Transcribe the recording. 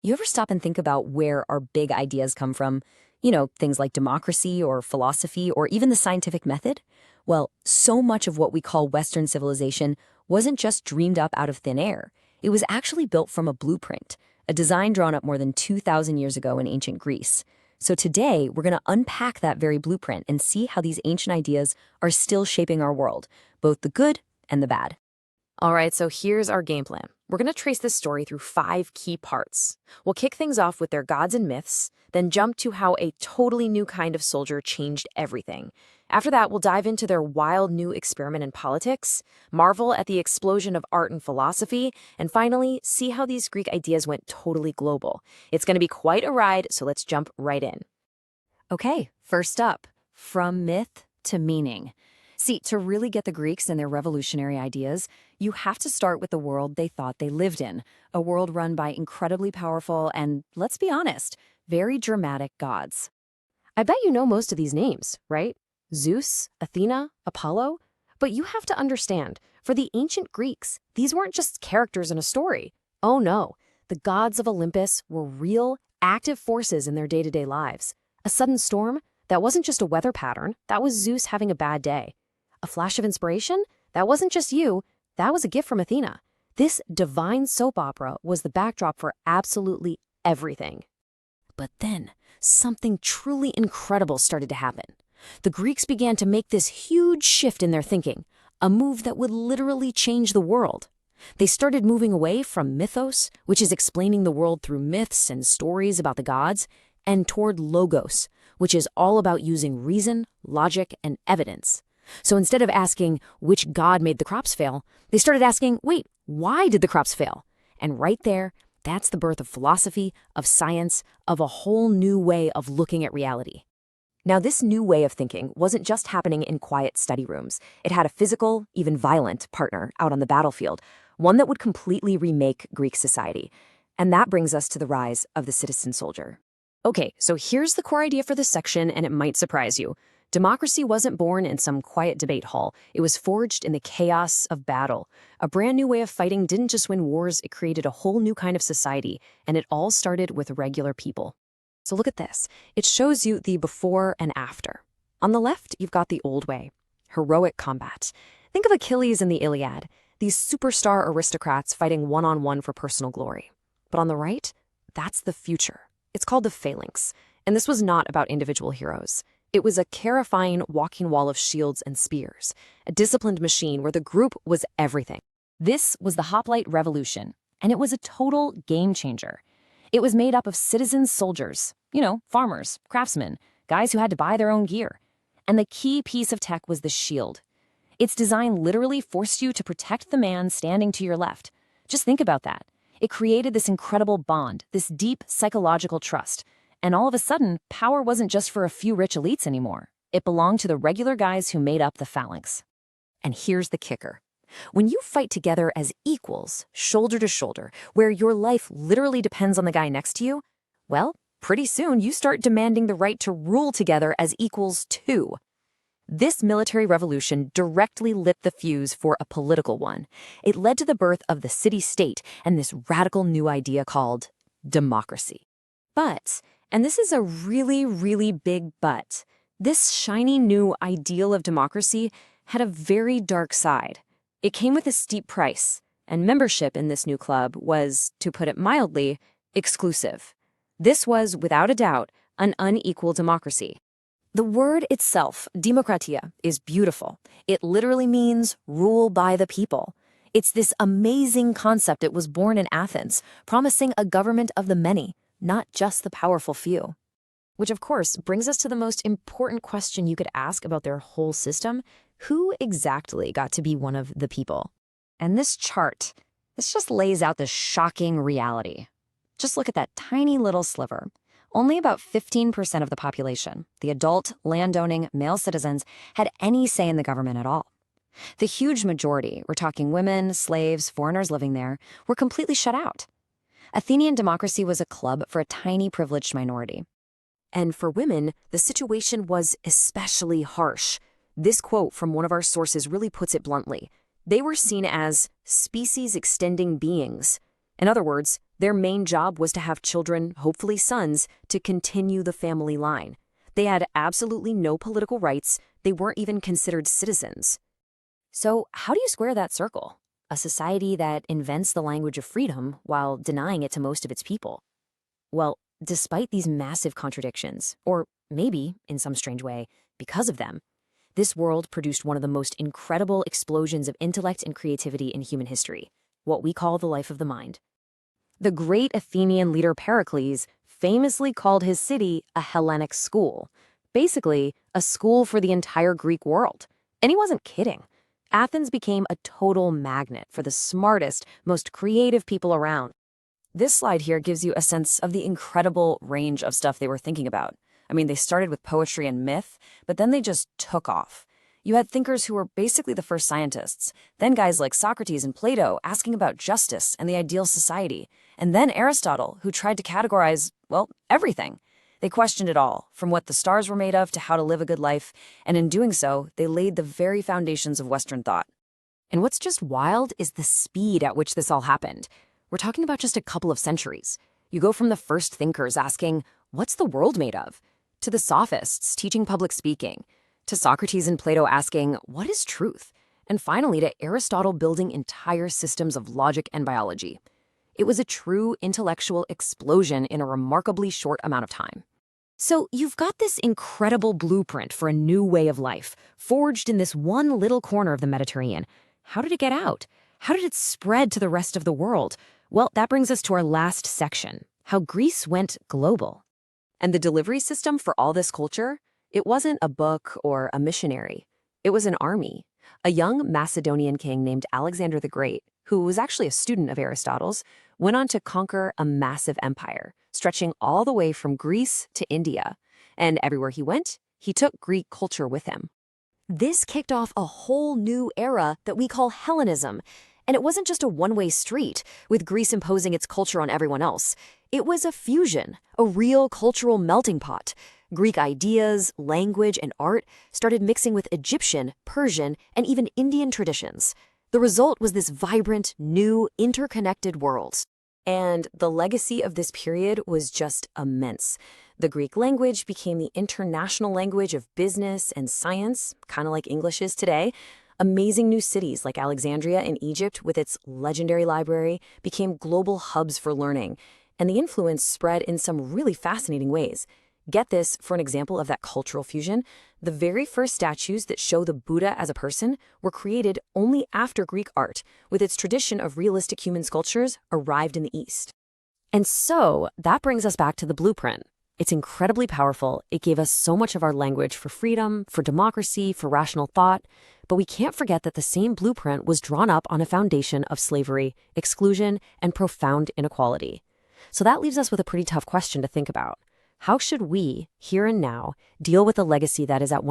You ever stop and think about where our big ideas come from? Things like democracy or philosophy or even the scientific method? Well, so much of what we call Western civilization wasn't just dreamed up out of thin air. It was actually built from a blueprint, a design drawn up more than 2,000 years ago in ancient Greece. So today, we're going to unpack that very blueprint and see how these ancient ideas are still shaping our world, both the good and the bad. All right, so here's our game plan. We're going to trace this story through 5 key parts. We'll kick things off with their gods and myths, then jump to how a totally new kind of soldier changed everything. After that, we'll dive into their wild new experiment in politics, marvel at the explosion of art and philosophy, and finally, see how these Greek ideas went totally global. It's going to be quite a ride, so let's jump right in. Okay, first up, from myth to meaning. See, to really get the Greeks and their revolutionary ideas, you have to start with the world they thought they lived in, a world run by incredibly powerful and, let's be honest, very dramatic gods. I bet you know most of these names, right? Zeus, Athena, Apollo. But you have to understand, for the ancient Greeks, these weren't just characters in a story. Oh no, the gods of Olympus were real, active forces in their day-to-day lives. A sudden storm? That wasn't just a weather pattern, that was Zeus having a bad day. A flash of inspiration? That wasn't just you, that was a gift from Athena. This divine soap opera was the backdrop for absolutely everything. But then, something truly incredible started to happen. The Greeks began to make this huge shift in their thinking, a move that would literally change the world. They started moving away from mythos, which is explaining the world through myths and stories about the gods, and toward logos, which is all about using reason, logic, and evidence. So instead of asking which god made the crops fail, they started asking, wait, why did the crops fail? And right there, that's the birth of philosophy, of science, of a whole new way of looking at reality. Now, this new way of thinking wasn't just happening in quiet study rooms. It had a physical, even violent, partner out on the battlefield, one that would completely remake Greek society. And that brings us to the rise of the citizen soldier. Okay, so here's the core idea for this section, and it might surprise you. Democracy wasn't born in some quiet debate hall. It was forged in the chaos of battle. A brand new way of fighting didn't just win wars, it created a whole new kind of society, and it all started with regular people. So look at this. It shows you the before and after. On the left, you've got the old way, heroic combat. Think of Achilles and the Iliad, these superstar aristocrats fighting one-on-one for personal glory. But on the right, that's the future. It's called the phalanx, and this was not about individual heroes. It was a terrifying walking wall of shields and spears, a disciplined machine where the group was everything. This was the Hoplite Revolution, and it was a total game changer. It was made up of citizen soldiers, farmers, craftsmen, guys who had to buy their own gear. And the key piece of tech was the shield. Its design literally forced you to protect the man standing to your left. Just think about that. It created this incredible bond, this deep psychological trust. And all of a sudden, power wasn't just for a few rich elites anymore. It belonged to the regular guys who made up the phalanx. And here's the kicker. When you fight together as equals, shoulder to shoulder, where your life literally depends on the guy next to you, well, pretty soon you start demanding the right to rule together as equals too. This military revolution directly lit the fuse for a political one. It led to the birth of the city-state and this radical new idea called democracy. But, and this is a really, really big but, this shiny new ideal of democracy had a very dark side. It came with a steep price, and membership in this new club was, to put it mildly, exclusive. This was, without a doubt, an unequal democracy. The word itself, demokratia, is beautiful. It literally means rule by the people. It's this amazing concept that was born in Athens, promising a government of the many, not just the powerful few. Which, of course, brings us to the most important question you could ask about their whole system. Who exactly got to be one of the people? And this chart, this just lays out the shocking reality. Just look at that tiny little sliver. Only about 15% of the population, the adult, landowning, male citizens, had any say in the government at all. The huge majority, we're talking women, slaves, foreigners living there, were completely shut out. Athenian democracy was a club for a tiny privileged minority. And for women, the situation was especially harsh. This quote from one of our sources really puts it bluntly. They were seen as species-extending beings. In other words, Their main job was to have children, hopefully sons, to continue the family line. They had absolutely no political rights. They weren't even considered citizens. So how do you square that circle? A society that invents the language of freedom while denying it to most of its people. Well, despite these massive contradictions, or maybe, in some strange way, because of them, this world produced one of the most incredible explosions of intellect and creativity in human history, what we call the life of the mind. The great Athenian leader Pericles famously called his city a Hellenic school, basically a school for the entire Greek world. And he wasn't kidding. Athens became a total magnet for the smartest, most creative people around. This slide here gives you a sense of the incredible range of stuff they were thinking about. I mean, they started with poetry and myth, but then they just took off. You had thinkers who were basically the first scientists, then guys like Socrates and Plato asking about justice and the ideal society, and then Aristotle, who tried to categorize, well, everything. They questioned it all, from what the stars were made of to how to live a good life, and in doing so, they laid the very foundations of Western thought. And what's just wild is the speed at which this all happened. We're talking about just a couple of centuries. You go from the first thinkers asking, what's the world made of? To the sophists teaching public speaking, to Socrates and Plato asking, what is truth? And finally to Aristotle building entire systems of logic and biology. It was a true intellectual explosion in a remarkably short amount of time. So you've got this incredible blueprint for a new way of life, forged in this one little corner of the Mediterranean. How did it get out? How did it spread to the rest of the world? Well, that brings us to our last section, how Greece went global. And the delivery system for all this culture? It wasn't a book or a missionary. It was an army. A young Macedonian king named Alexander the Great, who was actually a student of Aristotle's, went on to conquer a massive empire, stretching all the way from Greece to India. And everywhere he went, he took Greek culture with him. This kicked off a whole new era that we call Hellenism. And it wasn't just a one-way street, with Greece imposing its culture on everyone else. It was a fusion, a real cultural melting pot. Greek ideas, language, and art started mixing with Egyptian, Persian, and even Indian traditions. The result was this vibrant, new, interconnected world. And the legacy of this period was just immense. The Greek language became the international language of business and science, kind of like English is today. Amazing new cities like Alexandria in Egypt, with its legendary library, became global hubs for learning. And the influence spread in some really fascinating ways. Get this, for an example of that cultural fusion, the very first statues that show the Buddha as a person were created only after Greek art, with its tradition of realistic human sculptures, arrived in the East. And so, that brings us back to the blueprint. It's incredibly powerful. It gave us so much of our language for freedom, for democracy, for rational thought. But we can't forget that the same blueprint was drawn up on a foundation of slavery, exclusion, and profound inequality. So that leaves us with a pretty tough question to think about. How should we, here and now, deal with a legacy that is at one